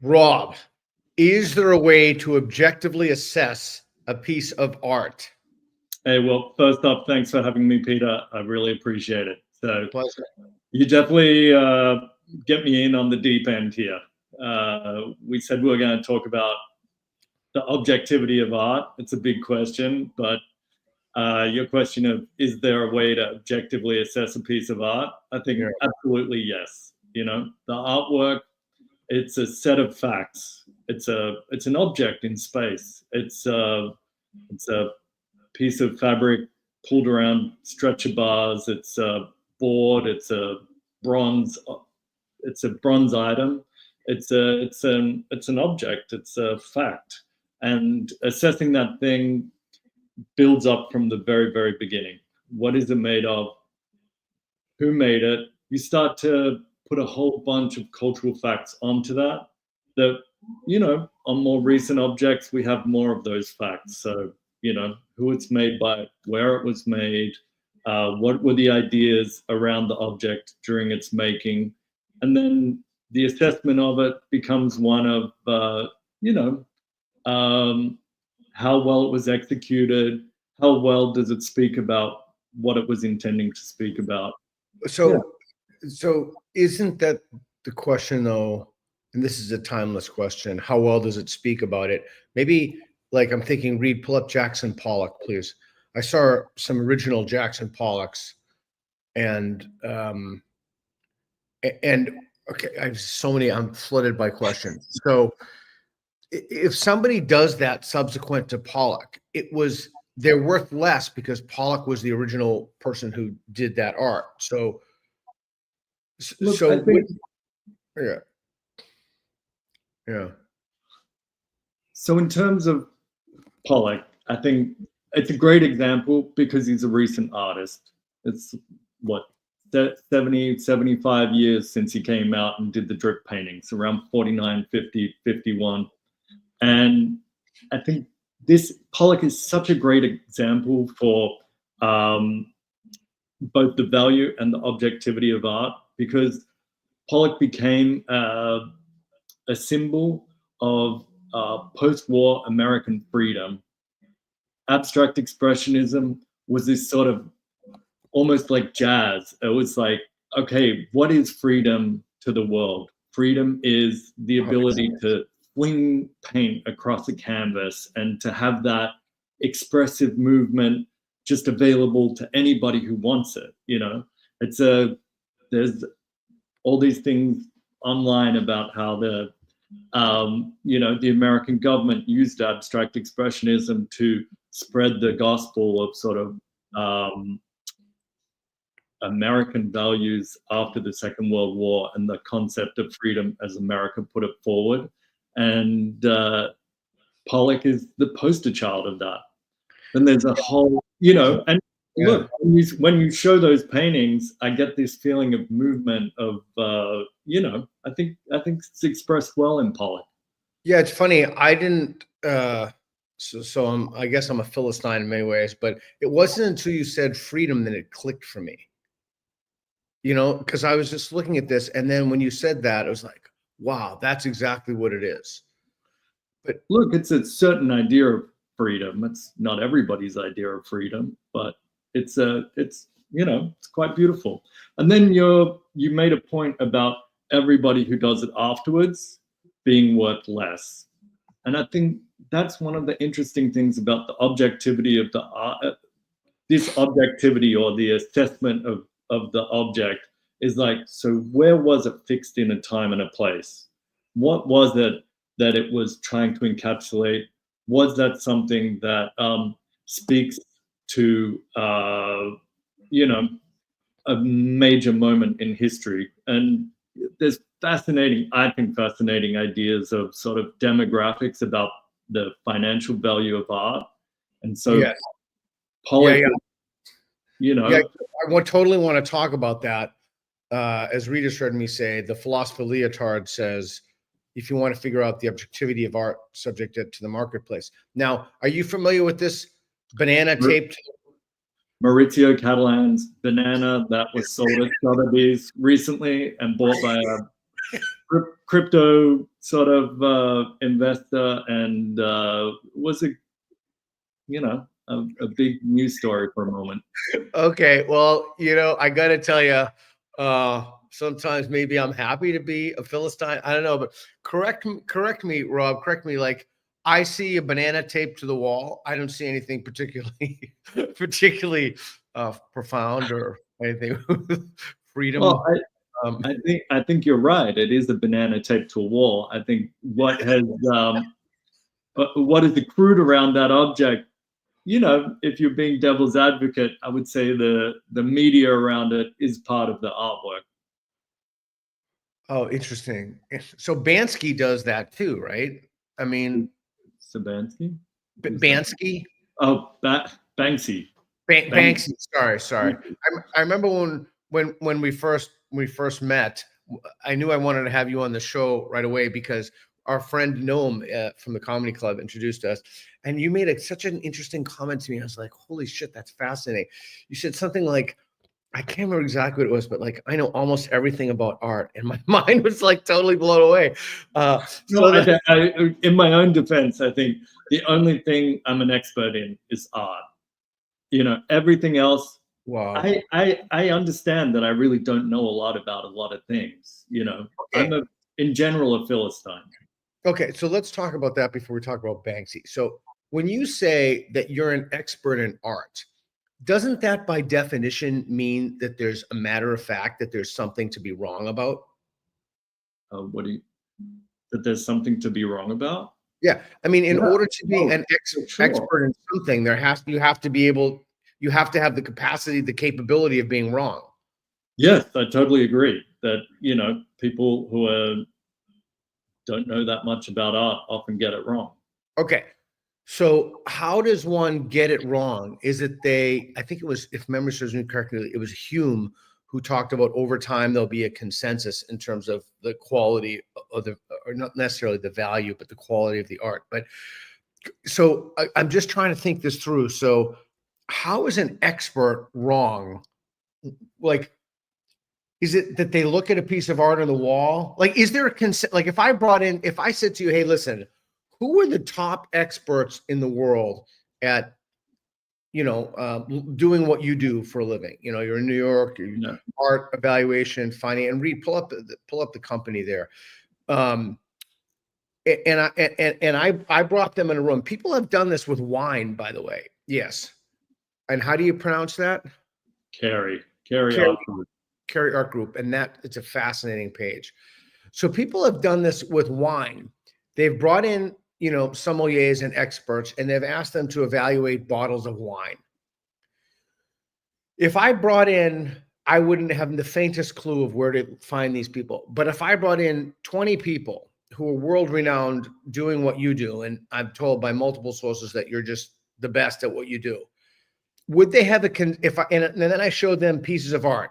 Rob, is there a way to objectively assess a piece of art? Hey, well, first off, thanks for having me, Peter. I really appreciate it. So Pleasure. you definitely get me in on the deep end here. We said we were going to talk about the objectivity of art. It's a big question, but your question of is there a way to objectively assess a piece of art? I think absolutely yes. You know, the artwork, it's a set of facts. It's an object in space. It's a piece of fabric pulled around stretcher bars. It's a board. It's a bronze item. It's an object. It's a fact. And assessing that thing builds up from the very, very beginning. What is it made of? Who made it? You start to put a whole bunch of cultural facts onto that. That, you know, on more recent objects, we have more of those facts. So, you know, who it's made by, where it was made, what were the ideas around the object during its making, and then the assessment of it becomes one of, how well it was executed, how well does it speak about what it was intending to speak about. So isn't that the question though? And this is a timeless question. How well does it speak about it? Maybe like I'm thinking, Reed, pull up Jackson Pollock, please. I saw some original Jackson Pollocks, and okay, I have so many. I'm flooded by questions. So, if somebody does that subsequent to Pollock, they're worth less because Pollock was the original person who did that art. So, Look, I think, yeah. So in terms of Pollock, I think it's a great example because he's a recent artist. It's what, 70, 75 years since he came out and did the drip paintings, around 49, 50, 51. And I think Pollock is such a great example for both the value and the objectivity of art, because Pollock became a symbol of post-war American freedom. Abstract expressionism was this sort of almost like jazz. It was like, okay, what is freedom to the world? Freedom is the ability to fling paint across a canvas and to have that expressive movement just available to anybody who wants it. You know, there's all these things online about how the American government used abstract expressionism to spread the gospel of sort of American values after the Second World War and the concept of freedom as America put it forward. And Pollock is the poster child of that. Then there's a whole, and look, when you show those paintings, I get this feeling of movement of, I think it's expressed well in Pollock. Yeah, it's funny. I didn't, so I guess I'm a Philistine in many ways, but it wasn't until you said freedom that it clicked for me. Because I was just looking at this, and then when you said that, it was like, wow, that's exactly what it is. But look, it's a certain idea of freedom. It's not everybody's idea of freedom, but it's quite beautiful. And then you made a point about everybody who does it afterwards being worth less. And I think that's one of the interesting things about the objectivity of the art. This objectivity, or the assessment of the object, is like, so where was it fixed in a time and a place? What was it that it was trying to encapsulate? Was that something that speaks to a major moment in history? And there's fascinating ideas of sort of demographics about the financial value of art. And so Pollock, I totally want to talk about that. As Rita heard me say, the philosopher Leotard says, if you want to figure out the objectivity of art, subject it to the marketplace. Now, are you familiar with this banana taped? Maurizio Catalan's banana that was sold at Sotheby's recently and bought by crypto sort of investor, and was a big news story for a moment. Okay, well, I got to tell you, sometimes maybe I'm happy to be a Philistine. I don't know, but correct me, Rob. Correct me. Like, I see a banana taped to the wall. I don't see anything particularly profound or anything. Freedom. Well, I think you're right. It is a banana taped to a wall. I think what is accrued around that object, if you're being devil's advocate, I would say the media around it is part of the artwork. Oh, interesting. So Bansky does that too, right? I mean, Sabansky? Bansky? Oh, Banksy. Banksy. Sorry. I remember when we first met, I knew I wanted to have you on the show right away because our friend Noam from the comedy club introduced us, and you made such an interesting comment to me. I was like, holy shit, that's fascinating. You said something like, I can't remember exactly what it was, but like, I know almost everything about art, and my mind was like totally blown away. In my own defense, I think the only thing I'm an expert in is art. Everything else, wow. I understand that I really don't know a lot about a lot of things. Okay. I'm in general a Philistine. Okay, so let's talk about that before we talk about Banksy. So when you say that you're an expert in art, doesn't that by definition mean that there's a matter of fact that there's something to be wrong about? That there's something to be wrong about? Yeah, I mean, in order to be an sure. expert in something, you have to have the capacity, the capability of being wrong. Yes, I totally agree that, people who don't know that much about art often get it wrong. Okay. So how does one get it wrong? Is it I think it was, if memory serves me correctly, it was Hume who talked about over time there'll be a consensus in terms of the quality of or not necessarily the value, but the quality of the art. But so I'm just trying to think this through. So how is an expert wrong? Like, is it that they look at a piece of art on the wall? Like, is there a consent? Like, if I said to you, hey, listen, who are the top experts in the world at, doing what you do for a living? You're in New York, art evaluation, finance, and pull up the company there. And I brought them in a room. People have done this with wine, by the way. Yes. And how do you pronounce that? Cayre Art Group. Cayre Art Group, and it's a fascinating page. So people have done this with wine. They've brought in, sommeliers and experts, and they've asked them to evaluate bottles of wine. If I brought in, I wouldn't have the faintest clue of where to find these people. But if I brought in 20 people who are world-renowned doing what you do, and I'm told by multiple sources that you're just the best at what you do, would they have and then I showed them pieces of art,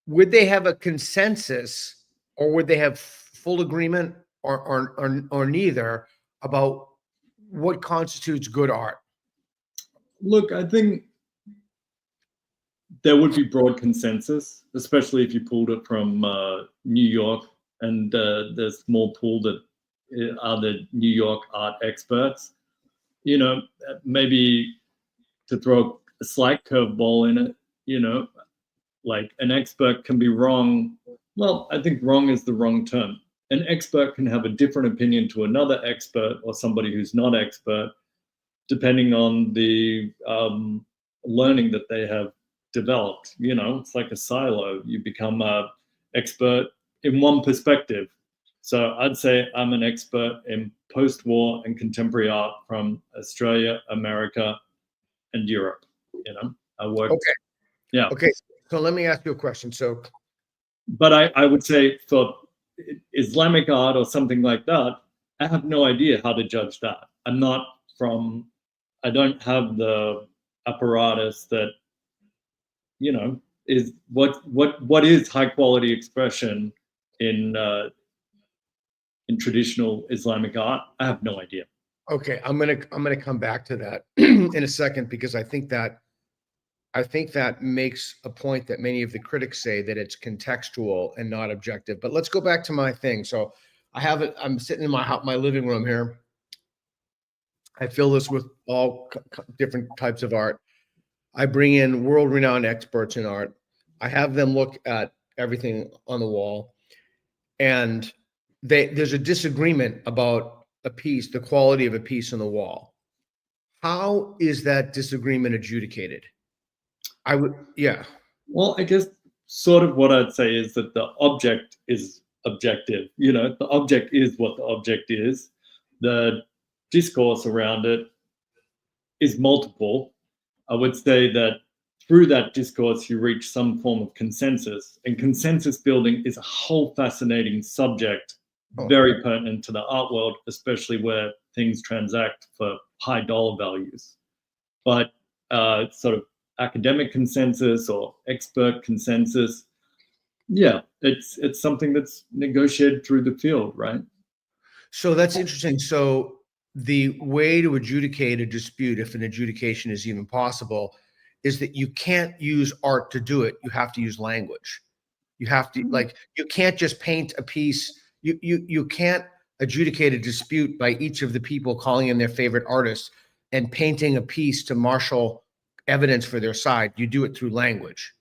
would they have a consensus, or would they have full agreement, or neither, about what constitutes good art? Look, I think there would be broad consensus, especially if you pulled it from New York and the small pool that are the New York art experts. Maybe to throw a slight curveball in it, like an expert can be wrong. Well, I think wrong is the wrong term. An expert can have a different opinion to another expert or somebody who's not expert, depending on the learning that they have developed. It's like a silo. You become an expert in one perspective. So I'd say I'm an expert in post-war and contemporary art from Australia, America, and Europe. I work. Okay. Yeah. Okay. So let me ask you a question. But I would say for Islamic art or something like that, I have no idea how to judge that. I don't have the apparatus that, is what is high quality expression in traditional Islamic art. I have no idea. Okay, I'm gonna come back to that in a second, because I think that I think that makes a point that many of the critics say, that it's contextual and not objective. But let's go back to my thing. So I have it. I'm sitting in my living room here. I fill this with all different types of art. I bring in world-renowned experts in art. I have them look at everything on the wall, and there's a disagreement about a piece, the quality of a piece on the wall. How is that disagreement adjudicated? Yeah. Well, I guess sort of what I'd say is that the object is objective. The object is what the object is. The discourse around it is multiple. I would say that through that discourse, you reach some form of consensus. And consensus building is a whole fascinating subject, very pertinent to the art world, especially where things transact for high dollar values. But sort of academic consensus or expert consensus, yeah, it's something that's negotiated through the field, right? So that's interesting. So the way to adjudicate a dispute, if an adjudication is even possible, is that you can't use art to do it. You have to use language. You have to, like, you can't just paint a piece. You can't adjudicate a dispute by each of the people calling in their favorite artist and painting a piece to marshal evidence for their side. You do it through language.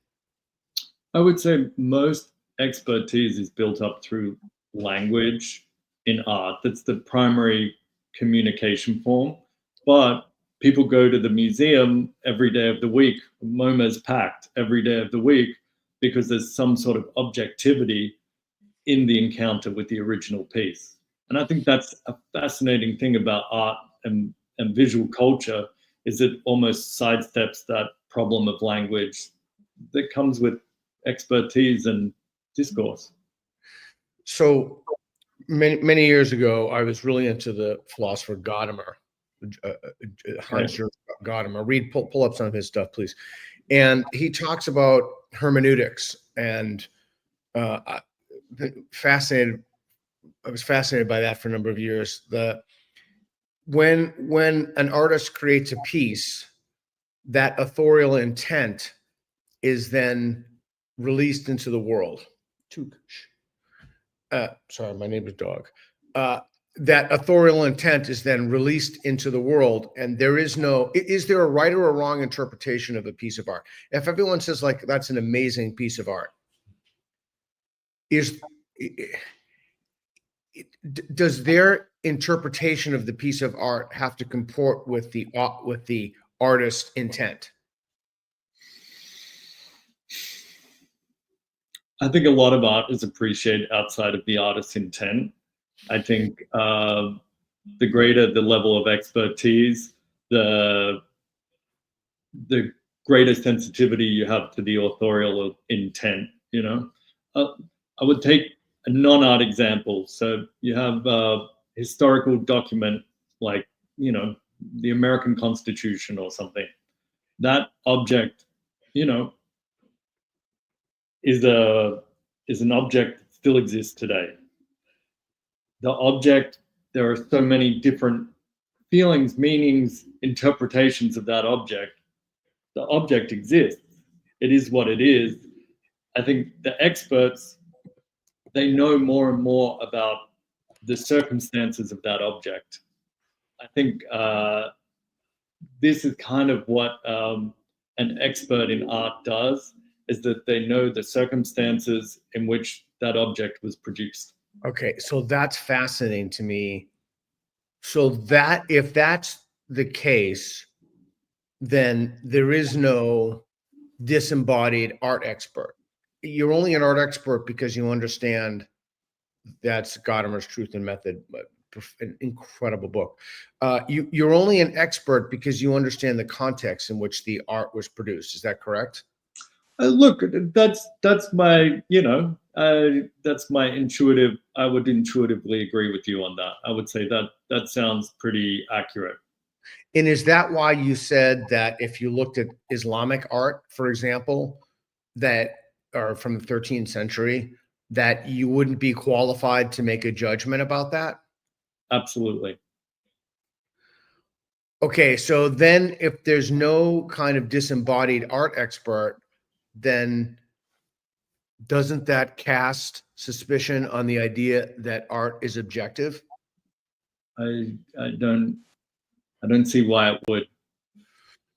I would say most expertise is built up through language in art. That's the primary communication form. But people go to the museum every day of the week. MoMA's packed every day of the week because there's some sort of objectivity in the encounter with the original piece. And I think that's a fascinating thing about art and visual culture, is it almost sidesteps that problem of language that comes with expertise and discourse. So many years ago, I was really into the philosopher Gadamer, Hans-Jürgen Gadamer. Pull up some of his stuff, please. And he talks about hermeneutics, and I was fascinated by that for a number of years. When an artist creates a piece, that authorial intent is then released into the world. Sorry, my neighbor's dog. That authorial intent is then released into the world, and is there a right or a wrong interpretation of a piece of art? If everyone says, like, that's an amazing piece of art, does their interpretation of the piece of art have to comport with the artist's intent? I think a lot of art is appreciated outside of the artist's intent. I think the greater the level of expertise, the greater sensitivity you have to the authorial intent. I would take a non-art example. So you have a historical document like, the American Constitution or something. That object, is an object that still exists today. The object, there are so many different feelings, meanings, interpretations of that object. The object exists. It is what it is. I think the experts, they know more and more about the circumstances of that object. I think this is kind of what an expert in art does, is that they know the circumstances in which that object was produced. Okay, so that's fascinating to me. So that, if that's the case, then there is no disembodied art expert. You're only an art expert because you understand. That's Gadamer's Truth and Method, an incredible book. You're only an expert because you understand the context in which the art was produced. Is that correct? Look, that's my, that's my intuitive. I would intuitively agree with you on that. I would say that sounds pretty accurate. And is that why you said that if you looked at Islamic art, for example, or from the 13th century, that you wouldn't be qualified to make a judgment about that? Absolutely. Okay, so then if there's no kind of disembodied art expert, then doesn't that cast suspicion on the idea that art is objective? I don't see why it would,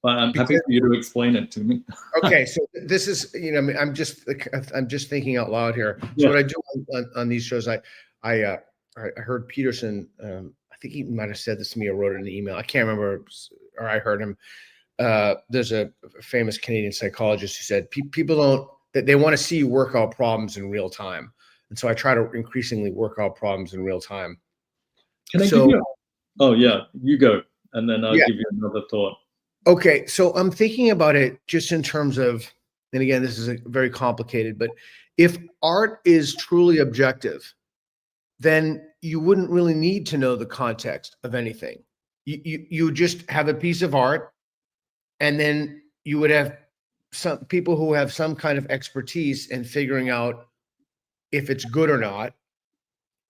but I'm happy for you to explain it to me. Okay, so this is, you know, I'm just thinking out loud here. So Yeah. what I do on these shows, I heard Peterson. I think he might have said this to me or wrote it in an email. I can't remember, or I heard him. There's a famous Canadian psychologist who said people don't, that they want to see you work out problems in real time, and so I try to increasingly work out problems in real time. Can I give you? Oh yeah, you go, and then I'll Yeah. give you another thought. Okay, so I'm thinking about it just in terms of, and again, this is very complicated, but if art is truly objective, then you wouldn't really need to know the context of anything. You just have a piece of art, and then you would have some people who have some kind of expertise in figuring out if it's good or not,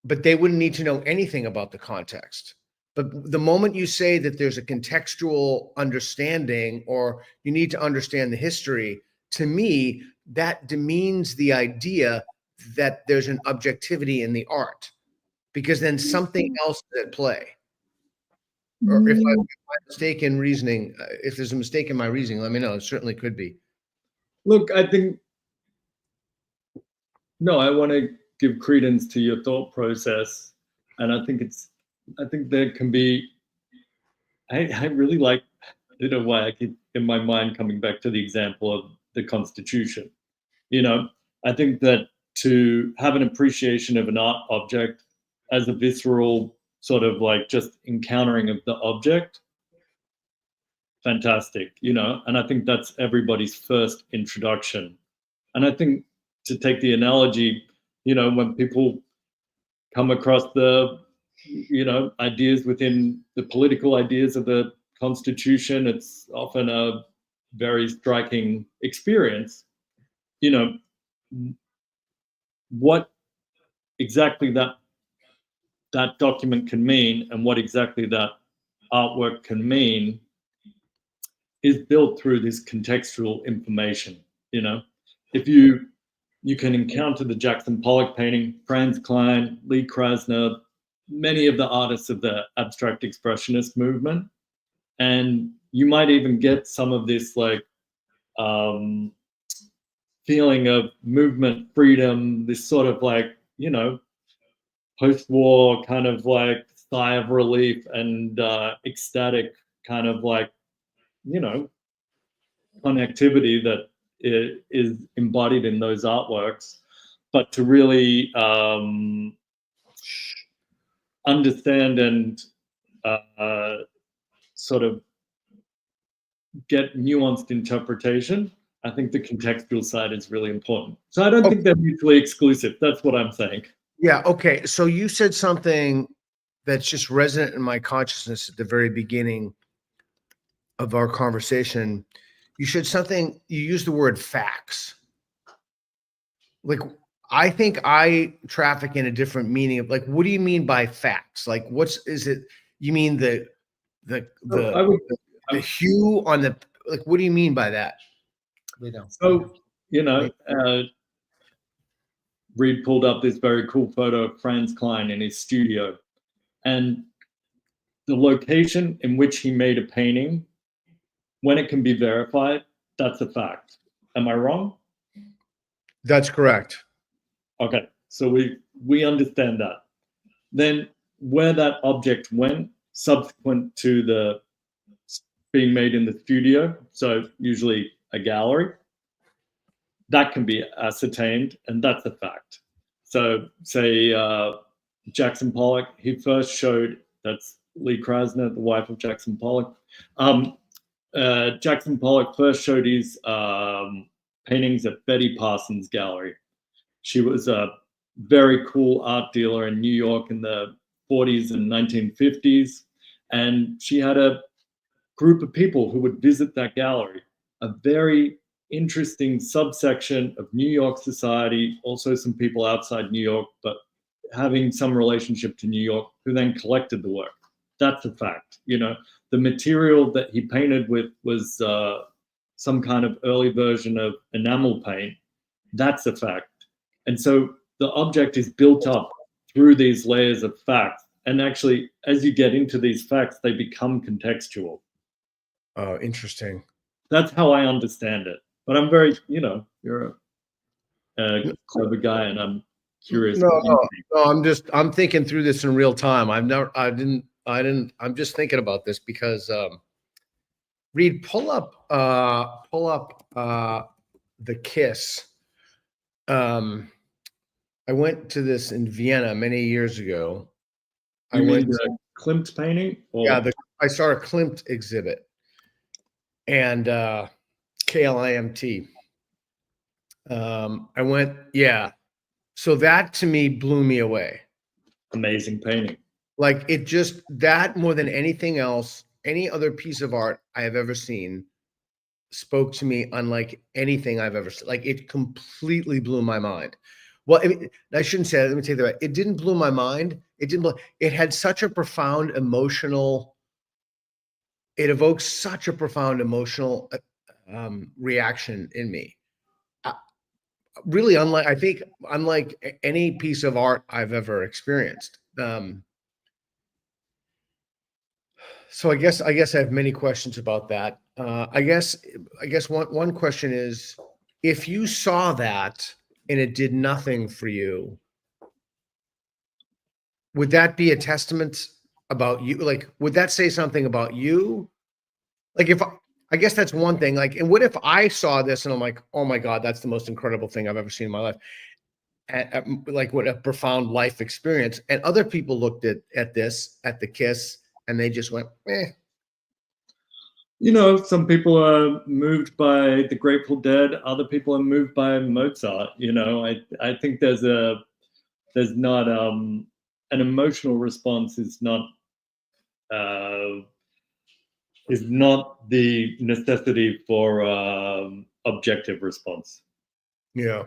but they wouldn't need to know anything about the context. But the moment you say that there's a contextual understanding, or you need to understand the history, to me, that demeans the idea that there's an objectivity in the art, because then something else is at play. Or if I'm mistaken reasoning, if there's a mistake in my reasoning, let me know. It certainly could be. Look, I think, no, I want to give credence to your thought process, and I think there can be. I really like. I don't know why I keep in my mind coming back to the example of the Constitution. You know, I think that to have an appreciation of an art object as a visceral sort of like just encountering of the object, fantastic, you know, and I think that's everybody's first introduction. And I think, to take the analogy, you know, when people come across the, you know, ideas within the political ideas of the Constitution, it's often a very striking experience. You know, what exactly that document can mean, and what exactly that artwork can mean, is built through this contextual information. You know, if you can encounter the Jackson Pollock painting, Franz Klein, Lee Krasner, many of the artists of the abstract expressionist movement, and you might even get some of this like feeling of movement freedom, this sort of like, you know, post-war kind of like sigh of relief and ecstatic kind of like, you know, connectivity that is embodied in those artworks. But to really understand and sort of get nuanced interpretation, I think the contextual side is really important. So I don't think they're mutually exclusive. That's what I'm saying. Yeah. Okay. So you said something that's just resonant in my consciousness at the very beginning of our conversation. You used the word facts. Like, I think I traffic in a different meaning of, like, what do you mean by facts? Like, is it, you mean the hue on the, like, what do you mean by that? So, you know, Reed pulled up this very cool photo of Franz Klein in his studio, and the location in which he made a painting, when it can be verified, that's a fact. Am I wrong? That's correct. Okay, so we understand that. Then where that object went subsequent to the being made in the studio, so usually a gallery, that can be ascertained, and that's a fact. So say Jackson Pollock, he first showed, that's Lee Krasner, the wife of Jackson Pollock. Jackson Pollock first showed his paintings at Betty Parsons Gallery. She was a very cool art dealer in New York in the 40s and 1950s. And she had a group of people who would visit that gallery, a very interesting subsection of New York society, also some people outside New York, but having some relationship to New York, who then collected the work. That's a fact. You know, the material that he painted with was some kind of early version of enamel paint. That's a fact. And so the object is built up through these layers of facts. And actually, as you get into these facts, they become contextual. Oh, interesting. That's how I understand it. But I'm very, you know, you're a clever guy, and I'm curious. No, I'm thinking through this in real time. I'm just thinking about this because, Reed, pull up the Kiss. I went to this in Vienna many years ago. You mean the Klimt painting? Or? Yeah, I saw a Klimt exhibit, and KLIMT. I went, yeah. So that to me blew me away. Amazing painting. Like it just, that more than anything else, any other piece of art I have ever seen spoke to me unlike anything I've ever seen. Like it completely blew my mind. Well, I shouldn't say that. Let me take that back. It didn't blow my mind. It had such a profound emotional, it evokes such a profound emotional reaction in me. Really unlike any piece of art I've ever experienced. So I guess I have many questions about that. I guess one question is, if you saw that and it did nothing for you, would that be a testament about you? Like, would that say something about you? Like, I guess that's one thing. Like, and what if I saw this and I'm like, oh my God, that's the most incredible thing I've ever seen in my life. Like, what a profound life experience. And other people looked at this, at the Kiss, and they just went, eh. You know, some people are moved by the Grateful Dead. Other people are moved by Mozart. You know, I think there's not an emotional response is not the necessity for objective response. Yeah.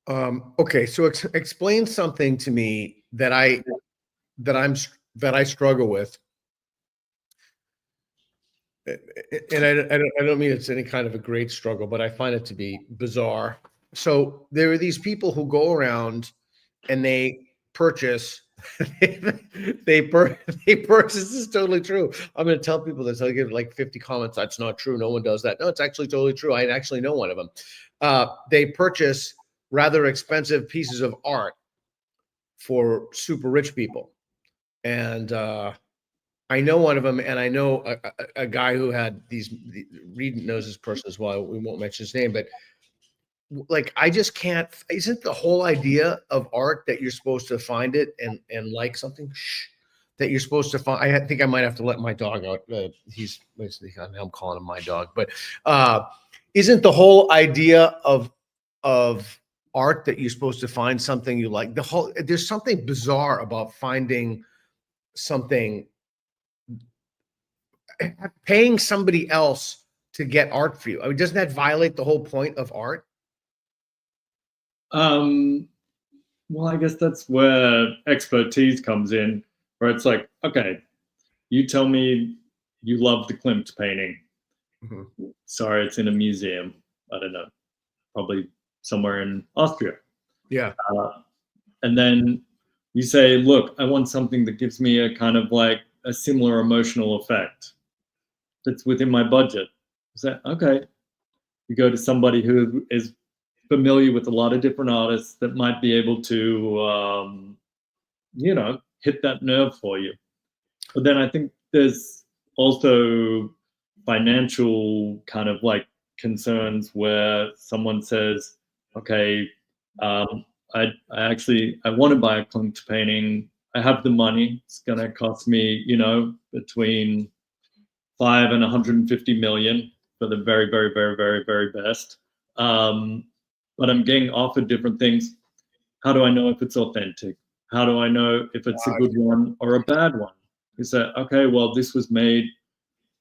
Okay. So explain something to me that I struggle with. And I don't mean it's any kind of a great struggle, but I find it to be bizarre. So there are these people who go around and they purchase. they purchase. This is totally true. I'm going to tell people this. I'll give like 50 comments. That's not true. No one does that. No, it's actually totally true. I actually know one of them. They purchase rather expensive pieces of art for super rich people, and I know one of them, and I know a guy who had Reed knows this person as well. We won't mention his name, but like, I just can't. Isn't the whole idea of art that you're supposed to find it and like something? That you're supposed to find. I think I might have to let my dog out. He's I'm calling him my dog, but isn't the whole idea of art that you're supposed to find something you like? There's something bizarre about finding something. Paying somebody else to get art for you. I mean, doesn't that violate the whole point of art? Well, I guess that's where expertise comes in, where it's like, okay, you tell me you love the Klimt painting. Mm-hmm. Sorry, it's in a museum. I don't know, probably somewhere in Austria. Yeah. And then you say, look, I want something that gives me a kind of like a similar emotional effect that's within my budget. So, okay, you go to somebody who is familiar with a lot of different artists that might be able to, you know, hit that nerve for you. But then I think there's also financial kind of like concerns where someone says, okay, I want to buy a Klimt painting. I have the money. It's going to cost me, you know, between 5 and 150 million for the very, very, very, very, very best. But I'm getting offered different things. How do I know if it's authentic? How do I know if it's a good one or a bad one? You say, okay, well, this was made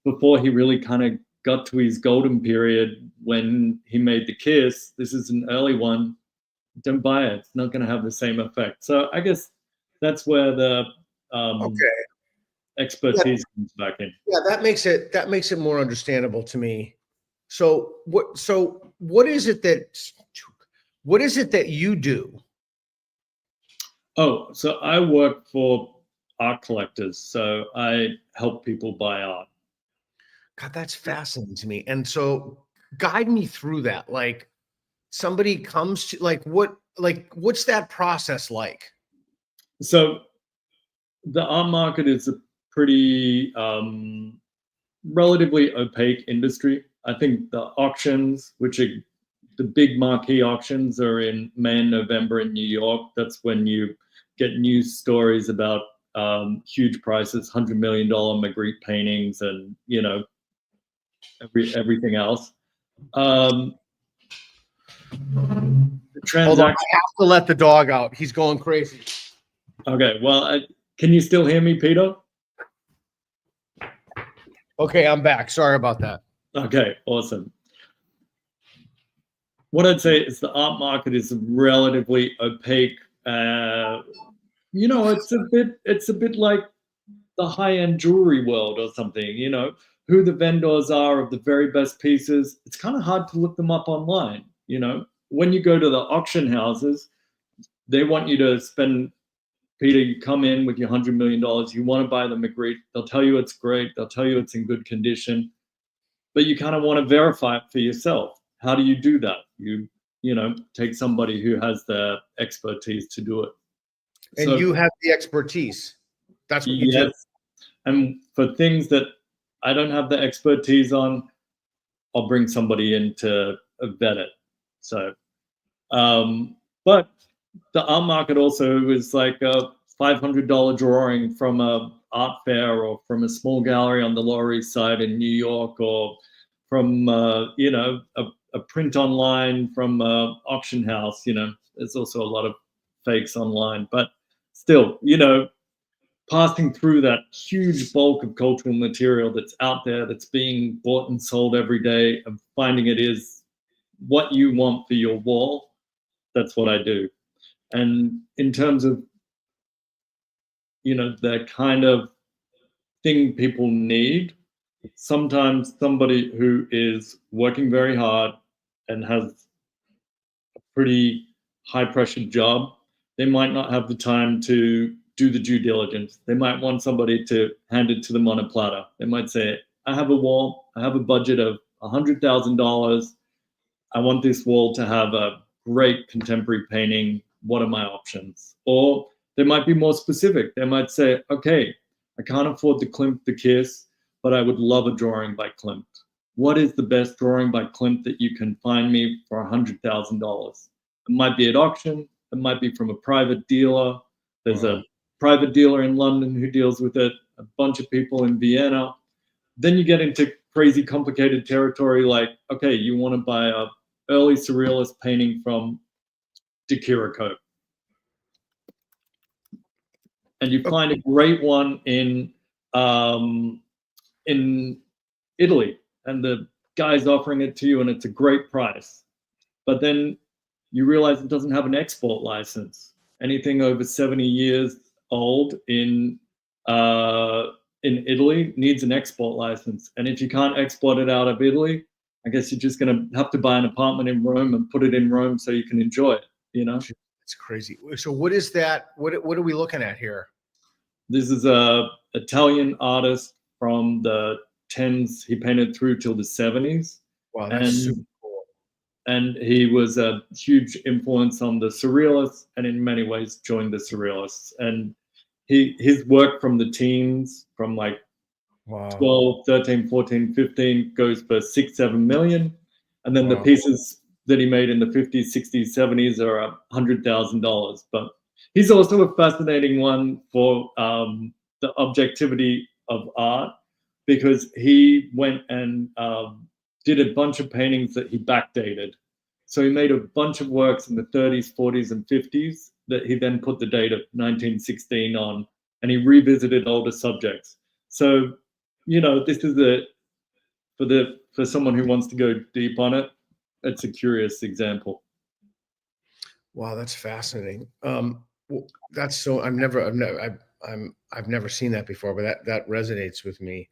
before he really kind of got to his golden period when he made the Kiss. This is an early one. Don't buy it. It's not going to have the same effect. So I guess that's where the okay. expertise comes back in. Yeah, that makes it more understandable to me. So what is it that you do? Oh, so I work for art collectors. So I help people buy art. God, that's fascinating to me. And so guide me through that. Like somebody comes to what's that process like? So the art market is a pretty relatively opaque industry. I think the auctions, which are the big marquee auctions, are in May and November in New York. That's when you get news stories about huge prices, $100 million Magritte paintings, and everything else. The Hold on, I transaction. have to let the dog out. He's going crazy. Okay, well, can you still hear me, Peter? Okay, I'm back. Sorry about that. Okay, awesome. What I'd say is the art market is relatively opaque. It's a bit like the high-end jewelry world or something. Who the vendors are of the very best pieces. It's kind of hard to look them up online. When you go to the auction houses, they want you to spend. Peter, you come in with your $100 million. You want to buy the Magritte. They'll tell you it's great. They'll tell you it's in good condition, but you kind of want to verify it for yourself. How do you do that? You take somebody who has the expertise to do it. And you have the expertise. That's what you do. And for things that I don't have the expertise on, I'll bring somebody in to vet it. So, but the art market also is like a $500 drawing from a art fair or from a small gallery on the Lower East Side in New York, or from a print online from an auction house. There's also a lot of fakes online, but still, passing through that huge bulk of cultural material that's out there, that's being bought and sold every day, and finding it is what you want for your wall. That's what I do. And in terms of, the kind of thing people need, sometimes somebody who is working very hard and has a pretty high pressure job, they might not have the time to do the due diligence. They might want somebody to hand it to them on a platter. They might say, I have a wall, I have a budget of $100,000. I want this wall to have a great contemporary painting. What are my options? Or they might be more specific. They might say, okay, I can't afford the Klimt, the Kiss, but I would love a drawing by Klimt. What is the best drawing by Klimt that you can find me for $100,000? It might be at auction. It might be from a private dealer. There's a private dealer in London who deals with it, a bunch of people in Vienna. Then you get into crazy complicated territory like, okay, you want to buy a early surrealist painting from Cayre Art Group. And you find a great one in Italy, and the guy's offering it to you, and it's a great price. But then you realize it doesn't have an export license. Anything over 70 years old in Italy needs an export license. And if you can't export it out of Italy, I guess you're just going to have to buy an apartment in Rome and put it in Rome so you can enjoy it. It's crazy. So what is that? What are we looking at here? This is a Italian artist from the 10s. He painted through till the 70s. Wow, that's super cool. And he was a huge influence on the surrealists, and in many ways joined the surrealists. And his work from the teens, from like 12, 13, 14, 15, goes for 6-7 million. And then the pieces that he made in the 50s, 60s, 70s are $100,000. But he's also a fascinating one for the objectivity of art, because he went and did a bunch of paintings that he backdated. So he made a bunch of works in the 30s, 40s, and 50s that he then put the date of 1916 on, and he revisited older subjects. So, this is for someone who wants to go deep on it, it's a curious example. Wow, that's fascinating. That's so. I've I've never seen that before, but that resonates with me.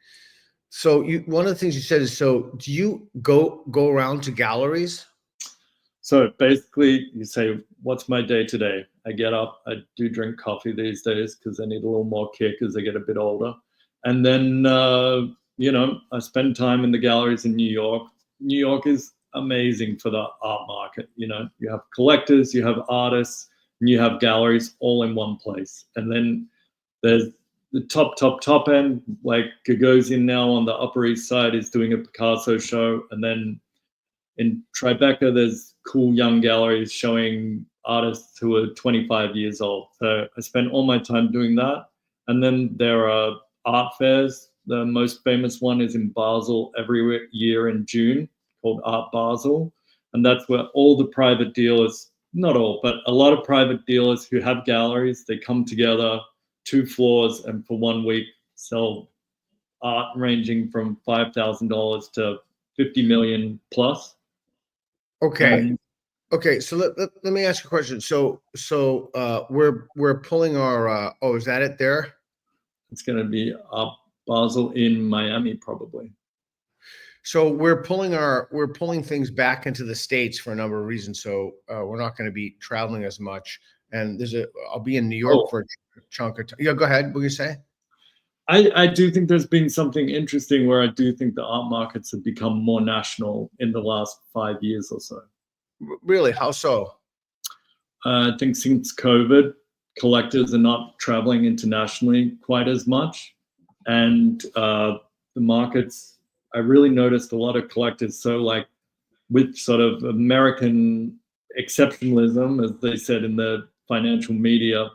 So one of the things you said is, so do you go around to galleries? So basically, you say, what's my day today? I get up, I do drink coffee these days because I need a little more kick as I get a bit older. And then, I spend time in the galleries in New York. New York is amazing for the art market. You have collectors, you have artists, and you have galleries all in one place. And then there's the top end, like Gagosian now on the Upper East Side is doing a Picasso show. And then in Tribeca, there's cool young galleries showing artists who are 25 years old. So I spend all my time doing that. And then there are art fairs. The most famous one is in Basel every year in June, called Art Basel. And that's where all the private dealers, not all, but a lot of private dealers who have galleries, they come together, 2 floors, and for 1 week sell art ranging from $5,000 to 50 million plus. Okay. Okay. So let me ask you a question. So we're pulling our, is that it there? It's going to be up Basel in Miami, probably. So we're pulling things back into the States for a number of reasons. So we're not going to be traveling as much. And I'll be in New York for a chunk of time. Yeah, go ahead. What do you say? I do think there's been something interesting where I do think the art markets have become more national in the last 5 years or so. Really? How so? I think since COVID, collectors are not traveling internationally quite as much. And the markets, I really noticed a lot of collectors, so like with sort of American exceptionalism, as they said in the financial media,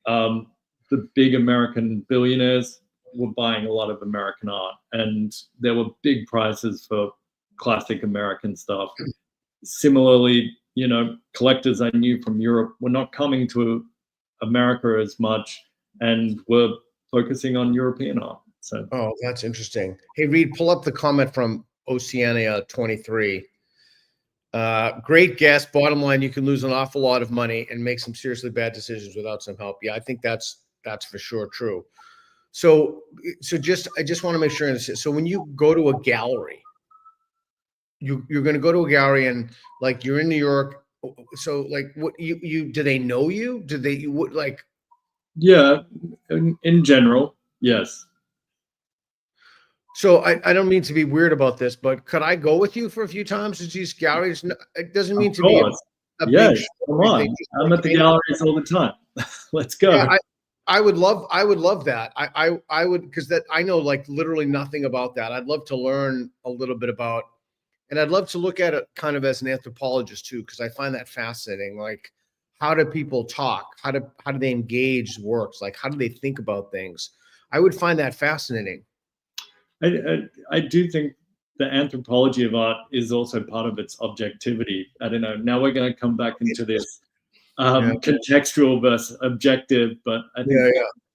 the big American billionaires were buying a lot of American art, and there were big prices for classic American stuff. Similarly, collectors I knew from Europe were not coming to America as much and were focusing on European art. So, oh, that's interesting. Hey, Reed, pull up the comment from Oceania 23. Great guess. Bottom line, you can lose an awful lot of money and make some seriously bad decisions without some help. Yeah, I think that's for sure true. So I just want to make sure. So when you go to a gallery, you're going to go to a gallery and like you're in New York. So like what you do they know you? Do they like? Yeah, in general, yes. So I don't mean to be weird about this, but could I go with you for a few times to these galleries? No, it doesn't mean to be a big yes, come on. I'm at the galleries all the time. Let's go. Yeah, I would love that. I would, because that I know like literally nothing about that. I'd love to learn a little bit about, and I'd love to look at it kind of as an anthropologist too, because I find that fascinating. Like, how do people talk? How do they engage works? Like, how do they think about things? I would find that fascinating. I do think the anthropology of art is also part of its objectivity. I don't know. Now we're going to come back into this contextual versus objective, but I think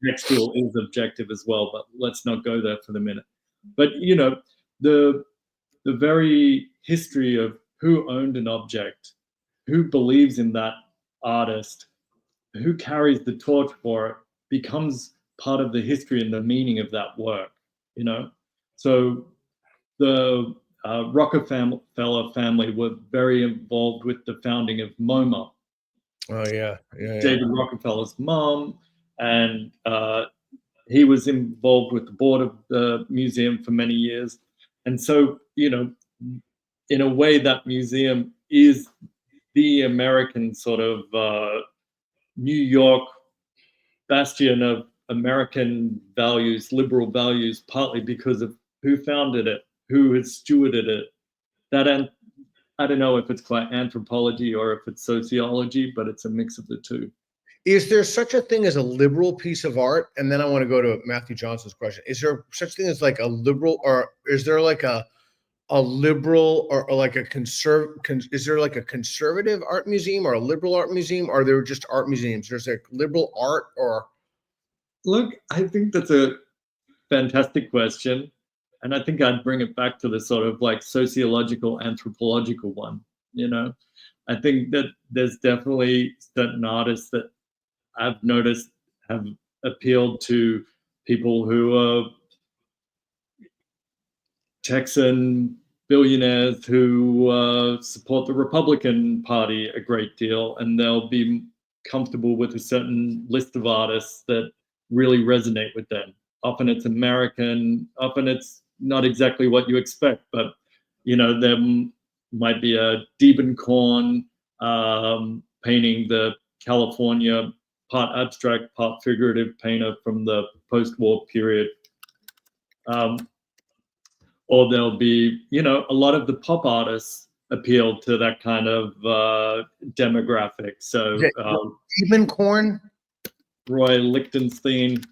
contextual is objective as well. But let's not go there for the minute. But the very history of who owned an object, who believes in that artist, who carries the torch for it, becomes part of the history and the meaning of that work. So the Rockefeller family were very involved with the founding of MoMA. Oh yeah. David Rockefeller's mom, and he was involved with the board of the museum for many years. And so, in a way, that museum is the American sort of New York bastion of American values, liberal values, partly because of who founded it, who has stewarded it. That I don't know if it's quite anthropology or if it's sociology, but it's a mix of the two. Is there such a thing as a liberal piece of art? And then I want to go to Matthew Johnson's question. Is there such thing as like a liberal, or is there like a liberal or like a is there like a conservative art museum or a liberal art museum? Or are there just art museums? There's like liberal art or? Look, I think that's a fantastic question. And I think I'd bring it back to the sort of like sociological, anthropological one. I think that there's definitely certain artists that I've noticed have appealed to people who are Texan billionaires who support the Republican Party a great deal, and they'll be comfortable with a certain list of artists that really resonate with them. Often it's American, often it's not exactly what you expect, but there might be a Diebenkorn painting the California part abstract, part figurative painter from the post-war period. Or there'll be, a lot of the pop artists appeal to that kind of demographic. So Diebenkorn, Roy Lichtenstein.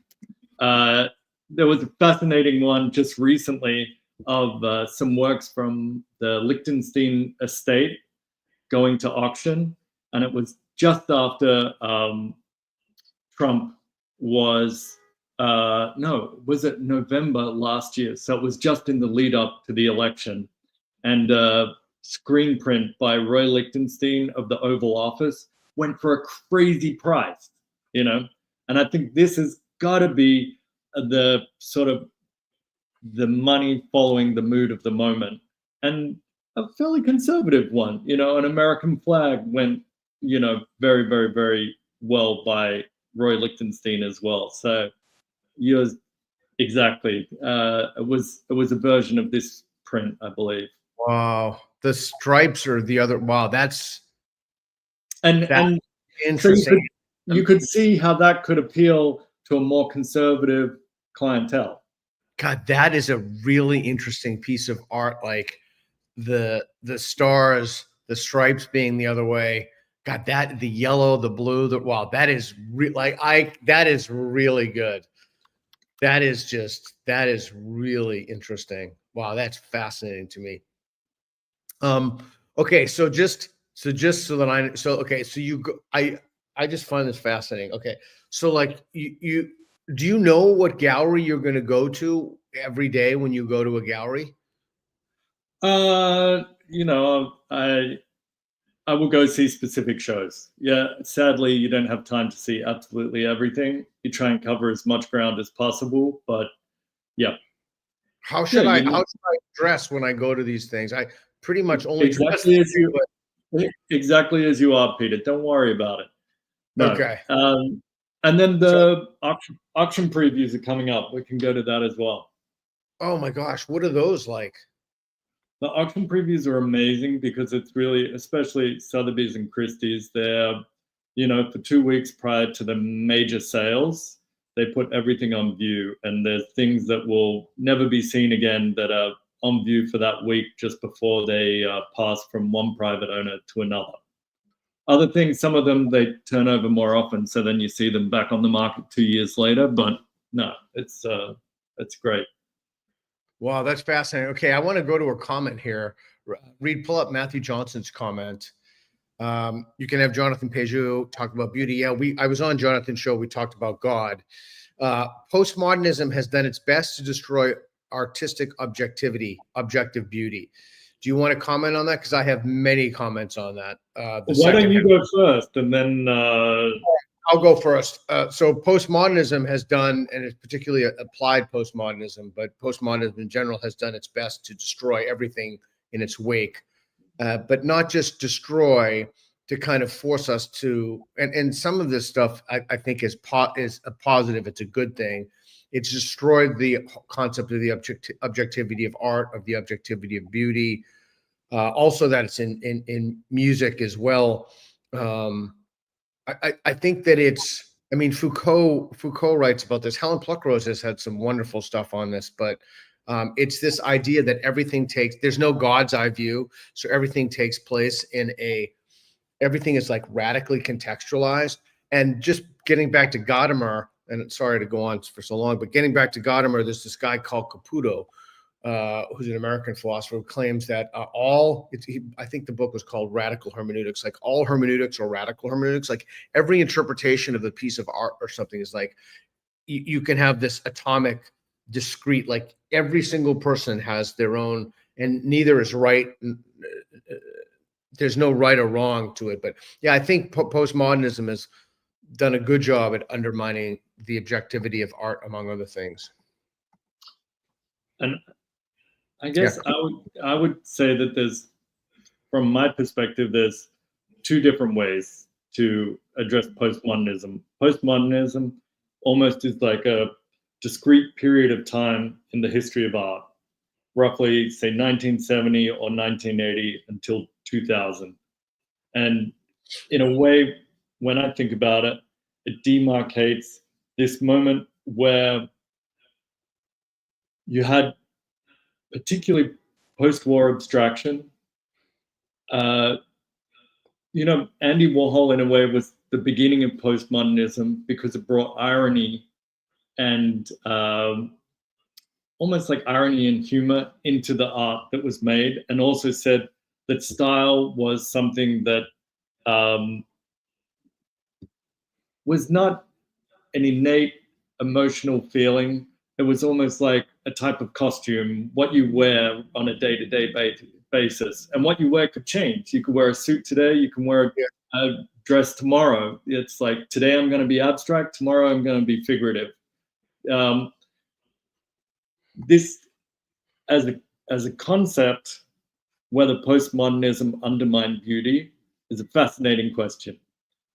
There was a fascinating one just recently of some works from the Lichtenstein estate going to auction, and it was just after Trump was was it November last year? So it was just in the lead up to the election, and screen print by Roy Lichtenstein of the Oval Office went for a crazy price, and I think this has got to be the sort of the money following the mood of the moment, and a fairly conservative one. An American flag went, very, very, very well by Roy Lichtenstein as well. So yours, exactly. It was a version of this print, I believe. Wow, the stripes are the other. Wow, that's interesting. So you could see how that could appeal to a more conservative clientele. God, that is a really interesting piece of art. Like the stars, the stripes being the other way. God, the yellow, the blue, wow, that is that is really good. That is really interesting. Wow, that's fascinating to me. Okay, so you go, I just find this fascinating. Okay, so like you do you know what gallery you're going to go to every day when you go to a gallery? I will go see specific shows. Yeah, sadly, you don't have time to see absolutely everything. You try and cover as much ground as possible, but yeah. How should I dress when I go to these things? I pretty much only exactly as you are, Peter. Don't worry about it. No. Okay. And then the auction previews are coming up. We can go to that as well. Oh my gosh, what are those like? The auction previews are amazing because it's really, especially Sotheby's and Christie's, they're, for 2 weeks prior to the major sales, they put everything on view, and there's things that will never be seen again that are on view for that week just before they pass from one private owner to another. Other things, some of them, they turn over more often, so then you see them back on the market 2 years later, but no, it's great. Wow, that's fascinating. Okay, I want to go to a comment here. Pull up Matthew Johnson's comment. You can have Jonathan Peugeot talk about beauty. Yeah, I was on Jonathan's show. We talked about God. Postmodernism has done its best to destroy artistic objective beauty. Do you want to comment on that? Because I have many comments on that. Why don't you go first, and then I'll go first. So postmodernism has done, and it's particularly applied postmodernism, but postmodernism in general has done its best to destroy everything in its wake, but not just destroy, to kind of force us to, and some of this stuff I think is a positive. It's a good thing. It's destroyed the concept of the objectivity of art, of the objectivity of beauty. Also that it's in music as well. I think that Foucault writes about this. Helen Pluckrose has had some wonderful stuff on this, but it's this idea that there's no God's eye view. So everything takes place everything is like radically contextualized. And just getting back to Gadamer, and sorry to go on for so long, but getting back to Gadamer, there's this guy called Caputo, who's an American philosopher, who claims that I think the book was called Radical Hermeneutics, like all hermeneutics or radical hermeneutics, like every interpretation of a piece of art or something is like, you can have this atomic, discrete, like every single person has their own, and neither is right. There's no right or wrong to it. But yeah, I think postmodernism is done a good job at undermining the objectivity of art, among other things. And I guess I would say that there's, from my perspective, there's two different ways to address postmodernism. Postmodernism almost is like a discrete period of time in the history of art, roughly say 1970 or 1980 until 2000. And in a way, when I think about it, it demarcates this moment where you had particularly post-war abstraction. Andy Warhol, in a way, was the beginning of postmodernism because it brought irony and almost like irony and humor into the art that was made, and also said that style was something that was not an innate emotional feeling. It was almost like a type of costume, what you wear on a day-to-day basis. And what you wear could change. You could wear a suit today, you can wear a dress tomorrow. It's like, today I'm going to be abstract, tomorrow I'm going to be figurative. This, as a concept, whether postmodernism undermined beauty is a fascinating question,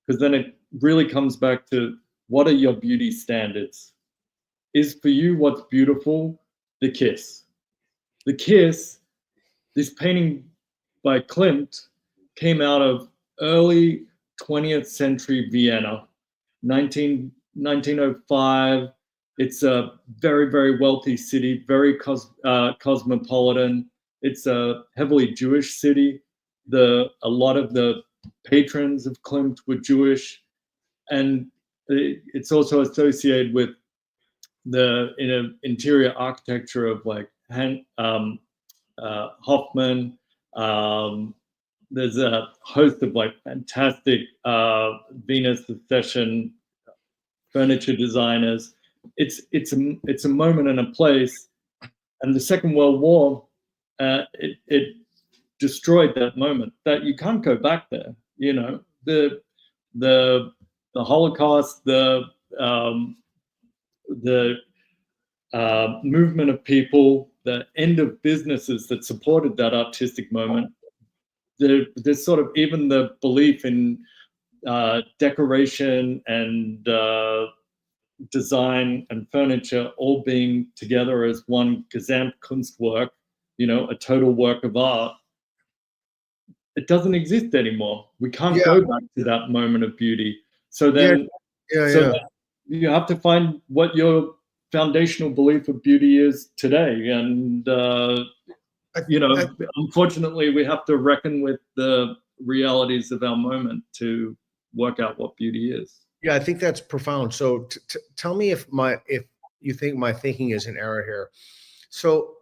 because then it really comes back to, what are your beauty standards? Is for you what's beautiful the kiss? The kiss, this painting by Klimt, came out of early 20th century Vienna, 1905. It's a very, very wealthy city, very cosmopolitan. It's a heavily Jewish city. A lot of the patrons of Klimt were Jewish, and it's also associated with the interior architecture of like Hoffman. There's a host of like fantastic Venus Succession furniture designers. It's a moment and a place, and the Second World War it destroyed that moment. That you can't go back there. The Holocaust, the movement of people, the end of businesses that supported that artistic moment. There's sort of even the belief in decoration and design and furniture all being together as one Gesamtkunstwerk, a total work of art. It doesn't exist anymore. We can't go back to that moment of beauty. So then, you have to find what your foundational belief of beauty is today. And, unfortunately, we have to reckon with the realities of our moment to work out what beauty is. Yeah, I think that's profound. So tell me if you think my thinking is in error here. So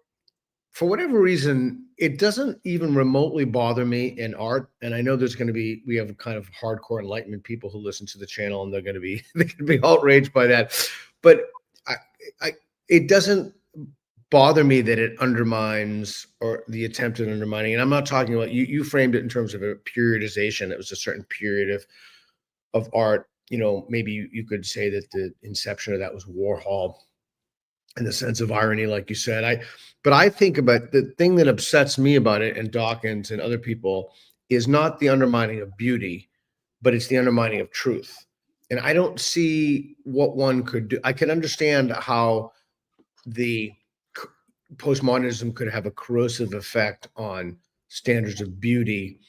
for whatever reason, it doesn't even remotely bother me in art. And I know we have kind of hardcore Enlightenment people who listen to the channel, and they're going to be outraged by that. But it doesn't bother me that it undermines, or the attempt at undermining. And I'm not talking about, you framed it in terms of a periodization. It was a certain period of art. Maybe you could say that the inception of that was Warhol, in the sense of irony, like you said. But I think about the thing that upsets me about it, and Dawkins and other people, is not the undermining of beauty, but it's the undermining of truth. And I don't see what one could do. I can understand how the postmodernism could have a corrosive effect on standards of beauty.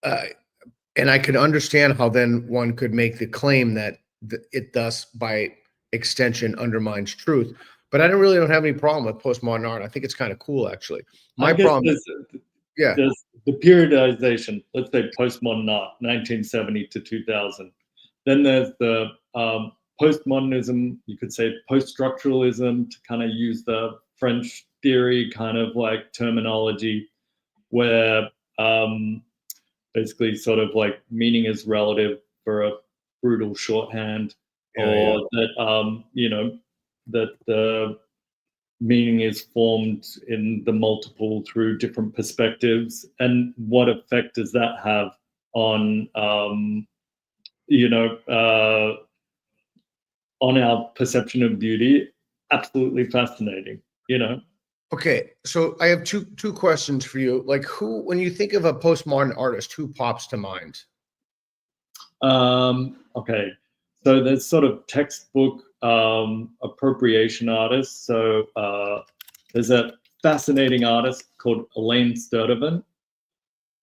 And I could understand how then one could make the claim that it thus, by extension, undermines truth. But I don't have any problem with postmodern art. I think it's kind of cool, actually. My problem is, there's the periodization. Let's say postmodern art, 1970 to 2000. Then there's the postmodernism. You could say post-structuralism, to kind of use the French theory kind of like terminology, where basically sort of like meaning is relative for a brutal shorthand, or that that the meaning is formed in the multiple through different perspectives, and what effect does that have on on our perception of beauty, absolutely fascinating. Okay, so I have two questions for you. Like, when you think of a postmodern artist, who pops to mind? Okay, so there's sort of textbook appropriation artists. So there's a fascinating artist called Elaine Sturtevant,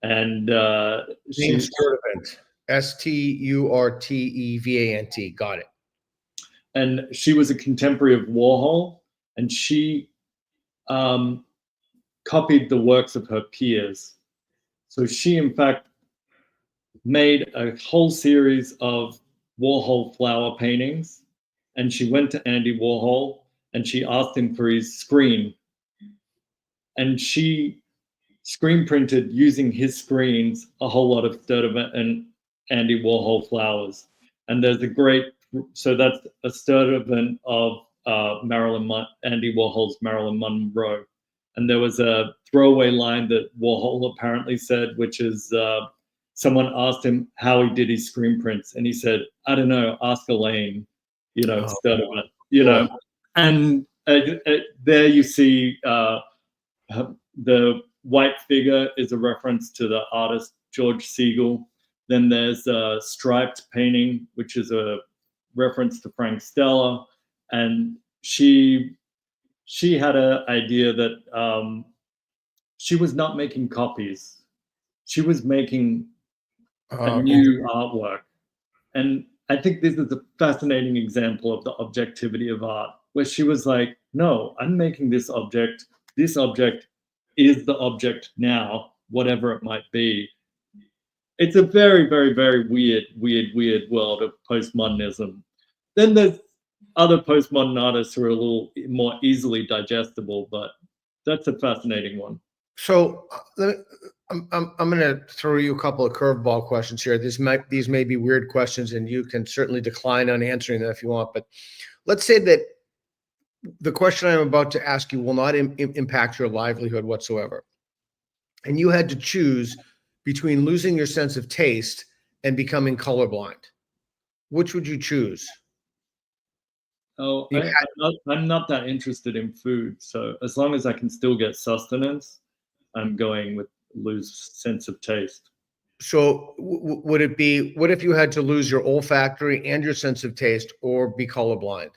and Elaine Sturtevant, Sturtevant. Got it. And she was a contemporary of Warhol, and she copied the works of her peers. So she, in fact, made a whole series of Warhol flower paintings, and she went to Andy Warhol and she asked him for his screen, and she screen printed using his screens a whole lot of Sturtevant and Andy Warhol flowers. And there's so that's a Sturtevant of Andy Warhol's Marilyn Monroe. And there was a throwaway line that Warhol apparently said, which is someone asked him how he did his screen prints, and he said, "I don't know, ask Elaine," Sturtevant, And there you see the white figure is a reference to the artist George Siegel. Then there's a striped painting, which is a reference to Frank Stella. And she had an idea that she was not making copies. She was making a new artwork. And I think this is a fascinating example of the objectivity of art, where she was like, no, I'm making this object. This object is the object now, whatever it might be. It's a very, very, very weird world of postmodernism. Then there's other postmodern artists who are a little more easily digestible, but that's a fascinating one. So I'm going to throw you a couple of curveball questions here. These may be weird questions, and you can certainly decline on answering them if you want. But let's say that the question I'm about to ask you will not impact your livelihood whatsoever, and you had to choose between losing your sense of taste and becoming colorblind. Which would you choose? Oh, I'm not that interested in food. So as long as I can still get sustenance, I'm going with lose sense of taste. So would it be, what if you had to lose your olfactory and your sense of taste, or be colorblind?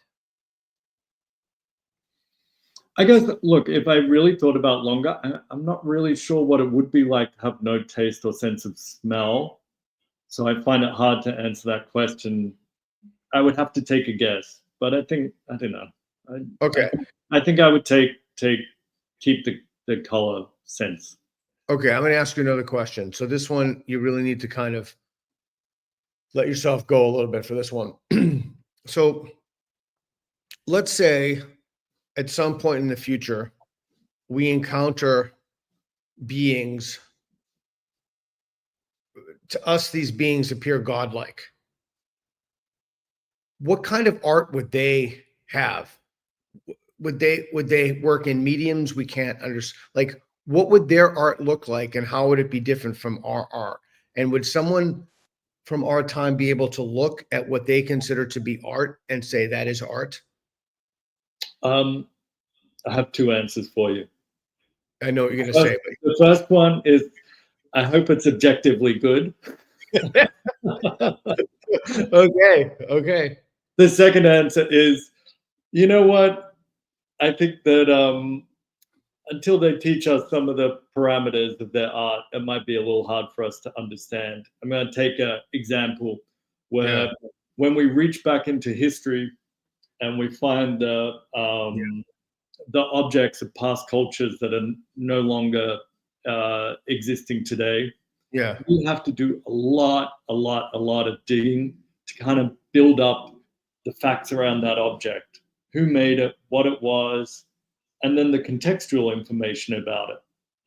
I guess, look, if I really thought about longer, I'm not really sure what it would be like to have no taste or sense of smell. So I find it hard to answer that question. I would have to take a guess, but I don't know. Okay. I think I would keep the color sense. Okay, I'm going to ask you another question. So this one, you really need to kind of let yourself go a little bit for this one. So let's say at some point in the future, we encounter beings. To us, these beings appear godlike. What kind of art would they have? Would they work in mediums we can't understand? Like, what would their art look like, and how would it be different from our art? And would someone from our time be able to look at what they consider to be art and say that is art? I have two answers for you. I know what you're going to say. But the first one is, I hope it's objectively good. Okay. The second answer is, you know what? I think that until they teach us some of the parameters of their art, it might be a little hard for us to understand. I'm going to take an example where when we reach back into history and we find the objects of past cultures that are no longer existing today, we have to do a lot of digging to kind of build up the facts around that object, who made it, what it was, and then the contextual information about it,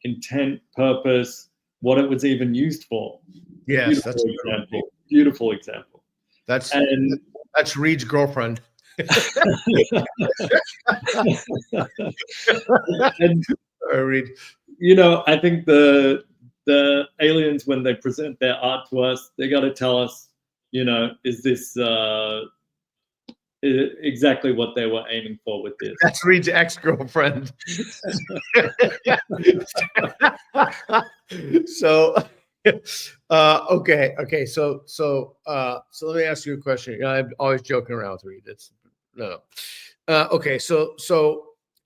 intent, purpose, what it was even used for. Yes, beautiful example. That's Reed's girlfriend. And Reed, I think the aliens, when they present their art to us, they got to tell us is this exactly what they were aiming for with this? That's Reed's ex-girlfriend. So, okay. So let me ask you a question. I'm always joking around with Reed. It's no. Okay, so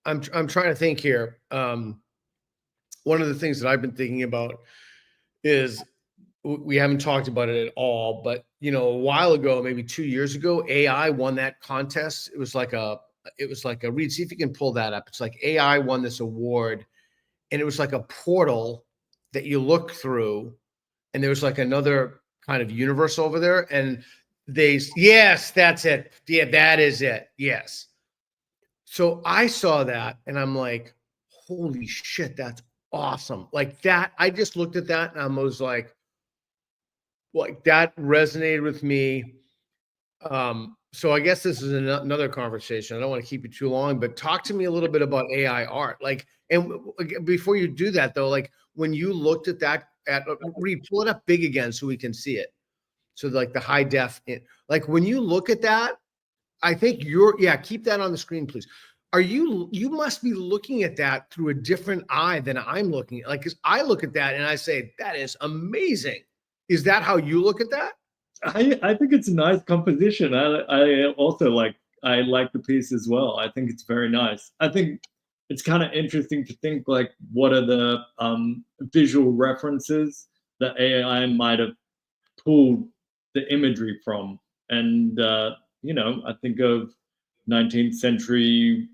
I'm trying to think here. One of the things that I've been thinking about is we haven't talked about it at all, but a while ago, maybe 2 years ago, AI won that contest. It was like a Reed, see if you can pull that up. It's like AI won this award, and it was like a portal that you look through, and there was like another kind of universe over there, and yes, that's it. Yeah, that is it. Yes. So I saw that, and I'm like, holy shit, that's awesome. Like that, I just looked at that, and I was like that resonated with me. So I guess this is another conversation. I don't want to keep you too long, but talk to me a little bit about AI art. Like, and before you do that though, like when you looked at that, Reed, pull it up big again so we can see it. So like the high def, like when you look at that, I think keep that on the screen, please. You must be looking at that through a different eye than I'm looking at. Like, cause I look at that and I say, that is amazing. Is that how you look at that? I think it's a nice composition. I also like the piece as well. I think it's very nice. I think it's kind of interesting to think like what are the visual references that AI might have pulled the imagery from. And I think of 19th century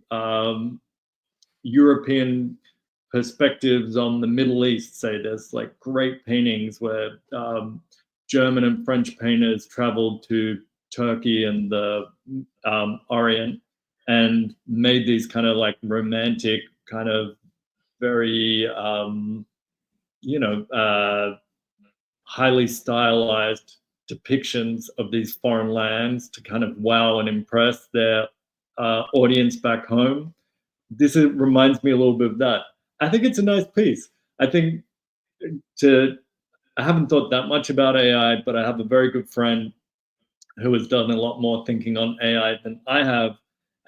European perspectives on the Middle East. Say there's like great paintings where German and French painters traveled to Turkey and the Orient and made these kind of like romantic, kind of very, highly stylized depictions of these foreign lands to kind of wow and impress their audience back home. This reminds me a little bit of that. I think it's a nice piece. I think I haven't thought that much about AI, but I have a very good friend who has done a lot more thinking on AI than I have.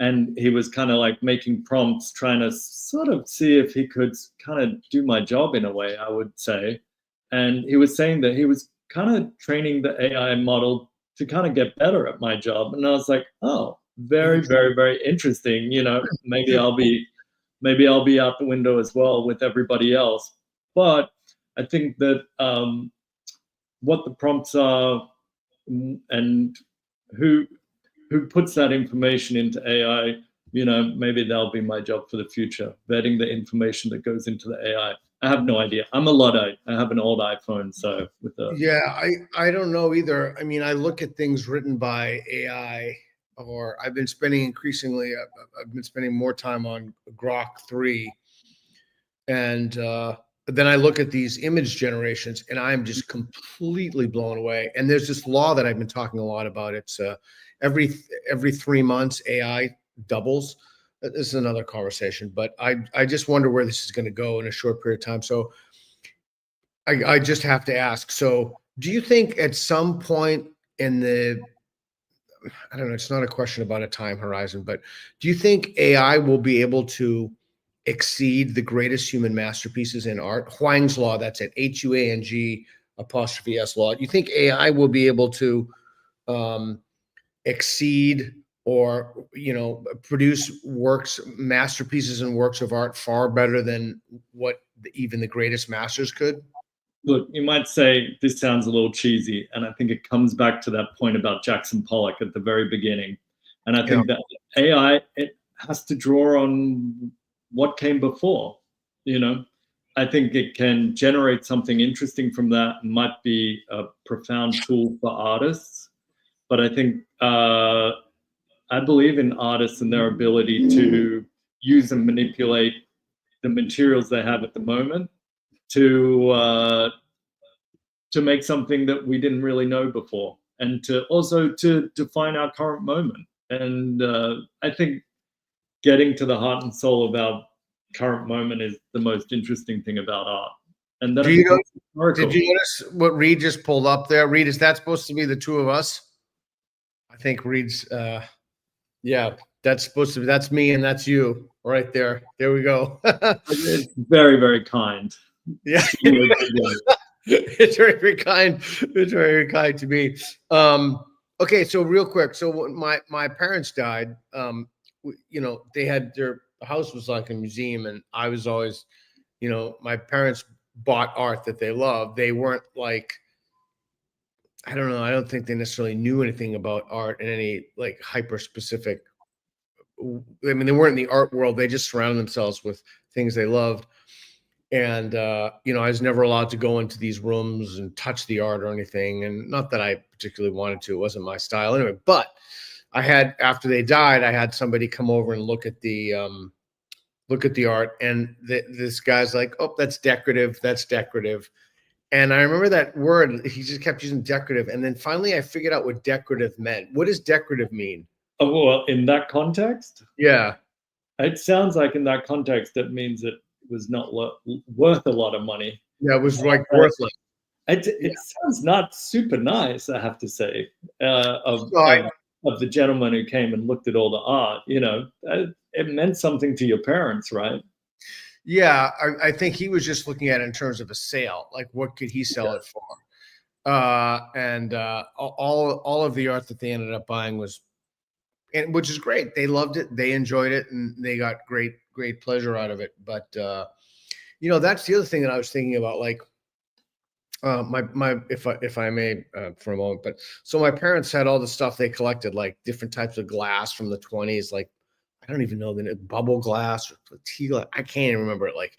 And he was kind of like making prompts, trying to sort of see if he could kind of do my job in a way, I would say. And he was saying that he was kind of training the AI model to kind of get better at my job. And I was like, oh, very, very, very interesting. Maybe I'll be out the window as well with everybody else. But I think that what the prompts are and who puts that information into AI, maybe that'll be my job for the future, vetting the information that goes into the AI. I have no idea. I'm a Luddite. I have an old iPhone, so I don't know either. I mean, I look at things written by AI, or I've been spending more time on Grok 3, and then I look at these image generations, and I'm just completely blown away. And there's this law that I've been talking a lot about. It's every 3 months AI doubles. This is another conversation, but I just wonder where this is going to go in a short period of time. So I just have to ask. So do you think at some point in I don't know, it's not a question about a time horizon, but do you think AI will be able to exceed the greatest human masterpieces in art? Huang's law, that's it, HUANG' law. Do you think AI will be able to exceed or produce masterpieces and works of art far better than what even the greatest masters could? Look, you might say this sounds a little cheesy, and I think it comes back to that point about Jackson Pollock at the very beginning. And I think that AI, it has to draw on what came before. I think it can generate something interesting from that and might be a profound tool for artists. But I think I believe in artists and their ability to use and manipulate the materials they have at the moment to make something that we didn't really know before, and to also to define our current moment. And I think getting to the heart and soul of our current moment is the most interesting thing about art. And then Did you historical. notice what Reed just pulled up there? Reed, is that supposed to be the two of us? I think Reed's, yeah, that's supposed to be, that's me and that's you right there. There we go. It's very, very kind. Yeah. It's very, very kind. It's very, very kind to me. Okay, so real quick. So when my parents died, you know, they had the house was like a museum, and I was always, you know, my parents bought art that they loved. They weren't like, I don't know, I don't think they necessarily knew anything about art in any like hyper specific. I mean, they weren't in the art world. They just surrounded themselves with things they loved. And you know, I was never allowed to go into these rooms and touch the art or anything. And not that I particularly wanted to, it wasn't my style anyway. But I had, after they died, I had somebody come over and look at the art, and this guy's like, "Oh, that's decorative. That's decorative." And I remember that word. He just kept using decorative, and then finally, I figured out what decorative meant. What does decorative mean? Oh, well, in that context, Yeah, it sounds like in that context it means it was not worth a lot of money. yeah, it was like worthless. It sounds not super nice, I have to say, of the gentleman who came and looked at all the art. You know, it meant something to your parents, right? Yeah, I think he was just looking at it in terms of a sale, like what could he sell it for? And all of the art that they ended up buying was, and which is great. They loved it, they enjoyed it, and they got great pleasure out of it. But you know, that's the other thing that I was thinking about, like my if I may for a moment. But so my parents had all the stuff they collected, like different types of glass from the 20s, like I don't even know the name, bubble glass or tea glass. I can't even remember it. Like,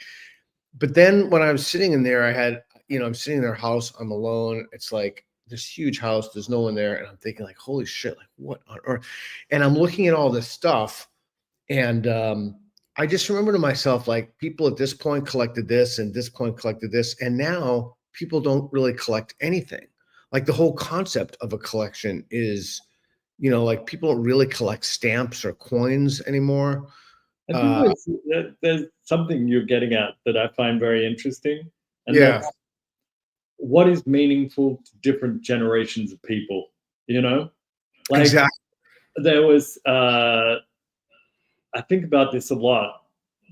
but then when I was sitting in there, I had, you know, I'm sitting in their house, I'm alone. It's like this huge house, there's no one there, and I'm thinking like, holy shit, like what on earth? And I'm looking at all this stuff, and I just remember to myself, like, people at this point collected this, and this point collected this, and now people don't really collect anything. Like the whole concept of a collection is, you know, like people don't really collect stamps or coins anymore. I think there's something you're getting at that I find very interesting, and Yeah, that's what is meaningful to different generations of people. You know, like exactly. there was. I think about this a lot,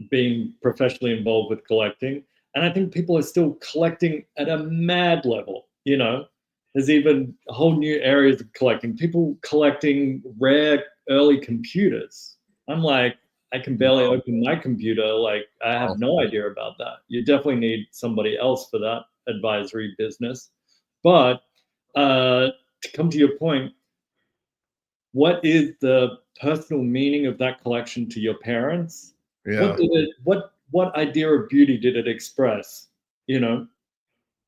being professionally involved with collecting, and I think people are still collecting at a mad level. You know, there's even whole new areas of collecting. People collecting rare early computers. I'm like, I can barely open my computer. Like, I have no idea about that. You definitely need somebody else for that advisory business. But to come to your point, what is the personal meaning of that collection to your parents? Yeah. What idea of beauty did it express? You know,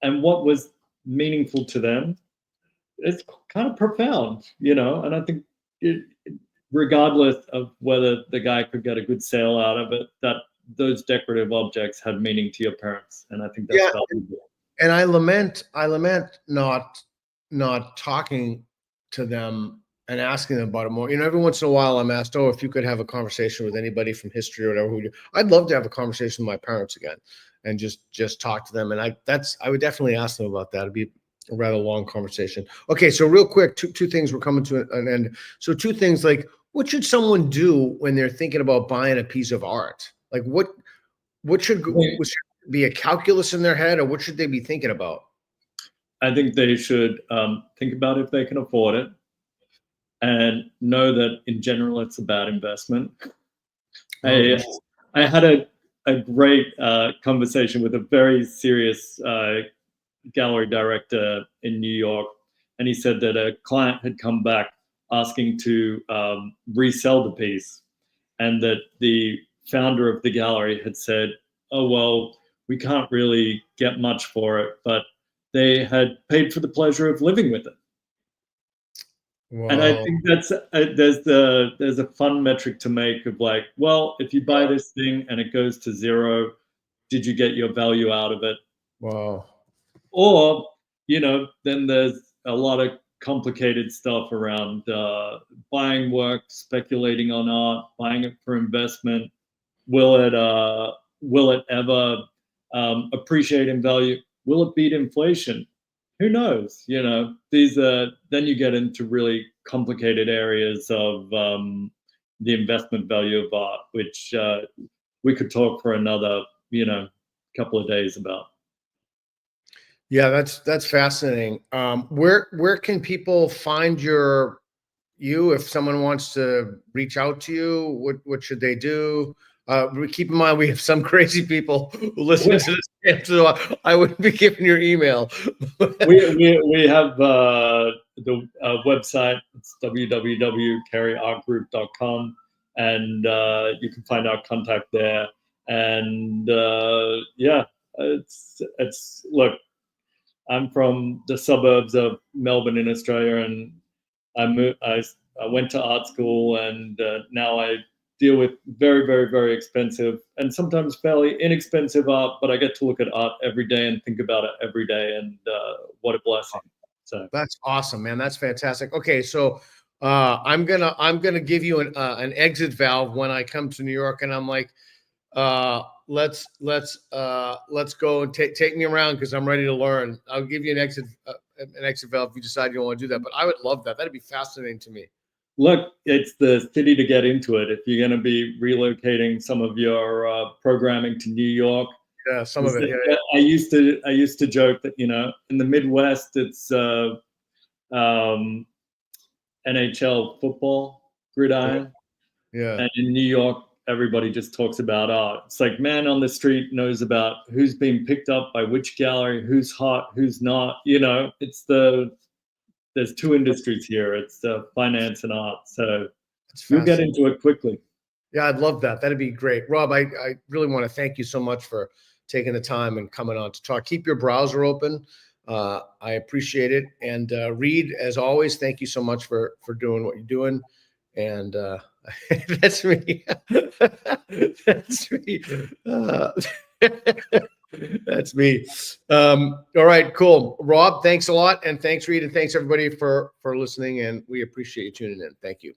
and what was meaningful to them? It's kind of profound, you know. And I think, regardless of whether the guy could get a good sale out of it, that those decorative objects had meaning to your parents, and I think that's valuable. And I lament not talking to them and asking them about it more. You know, every once in a while I'm asked, "Oh, if you could have a conversation with anybody from history or whatever, I'd love to have a conversation with my parents again and just talk to them." And I would definitely ask them about that. It'd be a rather long conversation. Okay, so real quick, two things, we're coming to an end. So two things, like, what should someone do when they're thinking about buying a piece of art? Like what should be a calculus in their head, or what should they be thinking about? I think they should think about if they can afford it, and know that in general it's a bad investment. I had a great conversation with a very serious gallery director in New York, and he said that a client had come back asking to resell the piece, and that the founder of the gallery had said, "Oh, well, we can't really get much for it," but they had paid for the pleasure of living with it. Wow. And I think that's there's a fun metric to make of like, well, if you buy this thing and it goes to zero, did you get your value out of it? Wow. Or, you know, then there's a lot of complicated stuff around buying work, speculating on art, buying it for investment. Will it ever appreciate in value. Will it beat inflation? Who knows? You know, these are, then you get into really complicated areas of the investment value of art, which we could talk for another, you know, couple of days about. Yeah, that's fascinating. Where can people find you if someone wants to reach out to you? What should they do? Keep in mind we have some crazy people who listen to this, so I wouldn't be giving your email. we have the website. It's www.cayreartgroup.com, and you can find our contact there. And yeah, it's look. I'm from the suburbs of Melbourne in Australia, and I went to art school, and now I deal with very, very, very expensive and sometimes fairly inexpensive art, but I get to look at art every day and think about it every day, and what a blessing. So that's awesome, man. That's fantastic. Okay, so I'm gonna give you an exit valve when I come to New York, and I'm like, let's go and take me around because I'm ready to learn. I'll give you an exit valve if you decide you don't want to do that. But I would love that. That'd be fascinating to me. Look, it's the city to get into it. If you're going to be relocating some of your programming to New York, yeah, some of it. Yeah. I used to joke that, you know, in the Midwest it's NHL football, gridiron, yeah. And in New York, everybody just talks about art. It's like man on the street knows about who's being picked up by which gallery, who's hot, who's not. You know, there's two industries here. It's finance and art. So you'll get into it quickly. Yeah, I'd love that. That'd be great. Rob, I really want to thank you so much for taking the time and coming on to talk. Keep your browser open. I appreciate it. And Reed, as always, thank you so much for doing what you're doing. And that's me. That's me. That's me. All right, cool. Rob, thanks a lot. And thanks, Reed. And thanks, everybody, for listening. And we appreciate you tuning in. Thank you.